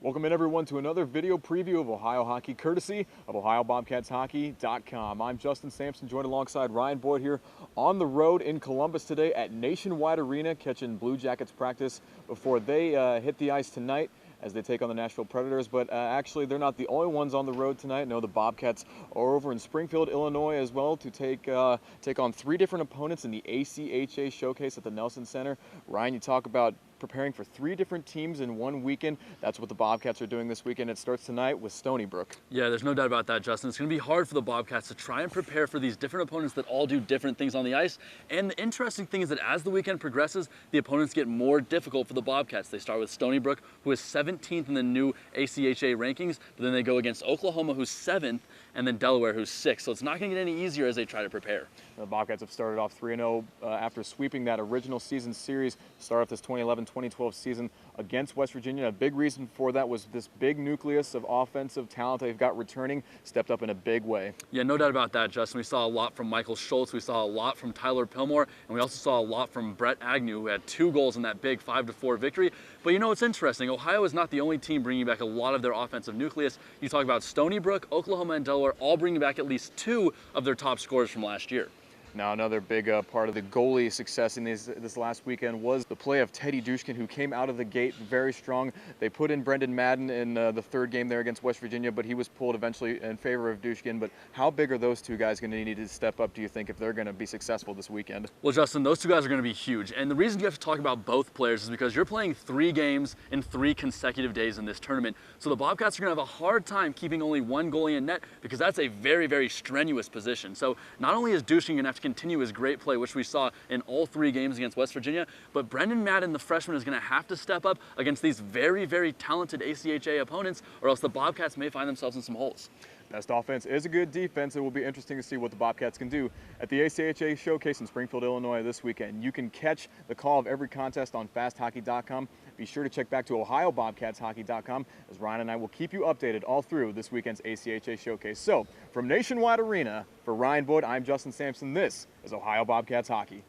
Welcome in everyone to another video preview of Ohio hockey courtesy of OhioBobcatsHockey.com. I'm Justin Sampson, joined alongside Ryan Boyd here on the road in Columbus today at Nationwide Arena, catching Blue Jackets practice before they hit the ice tonight as they take on the Nashville Predators. But actually, they're not the only ones on the road tonight. No, the Bobcats are over in Springfield, Illinois as well to take on three different opponents in the ACHA Showcase at the Nelson Center. Ryan, you talk about preparing for three different teams in one weekend. That's what the Bobcats are doing this weekend. It starts tonight with Stony Brook. Yeah, there's no doubt about that, Justin. It's going to be hard for the Bobcats to try and prepare for these different opponents that all do different things on the ice. And the interesting thing is that as the weekend progresses, the opponents get more difficult for the Bobcats. They start with Stony Brook, who is 17th in the new ACHA rankings, but then they go against Oklahoma, who's 7th, and then Delaware, who's 6th. So it's not going to get any easier as they try to prepare. The Bobcats have started off 3-0 after sweeping that original season series, start off this 2011-2012 season against West Virginia. A big reason for that was this big nucleus of offensive talent they've got returning stepped up in a big way. Yeah, no doubt about that, Justin. We saw a lot from Michael Schultz. We saw a lot from Tyler Pillmore, and we also saw a lot from Brett Agnew, who had 2 goals in that big 5-4 victory. But you know, it's interesting. Ohio is not the only team bringing back a lot of their offensive nucleus. You talk about Stony Brook, Oklahoma, and Delaware all bringing back at least 2 of their top scorers from last year. Now, another big part of the goalie success in this last weekend was the play of Teddy Dushkin, who came out of the gate very strong. They put in Brendan Madden in the third game there against West Virginia, but he was pulled eventually in favor of Dushkin. But how big are those two guys going to need to step up, do you think, if they're going to be successful this weekend? Well, Justin, those two guys are going to be huge. And the reason you have to talk about both players is because you're playing 3 games in 3 consecutive days in this tournament. So the Bobcats are going to have a hard time keeping only 1 goalie in net because that's a very, very strenuous position. So not only is Dushkin going to have to continue his great play, which we saw in all 3 games against West Virginia, but Brendan Madden, the freshman, is going to have to step up against these very, very talented ACHA opponents, or else the Bobcats may find themselves in some holes. Best offense is a good defense. It will be interesting to see what the Bobcats can do at the ACHA Showcase in Springfield, Illinois this weekend. You can catch the call of every contest on FastHockey.com. Be sure to check back to OhioBobcatsHockey.com as Ryan and I will keep you updated all through this weekend's ACHA Showcase. So, from Nationwide Arena, for Ryan Boyd, I'm Justin Sampson. This is Ohio Bobcats Hockey.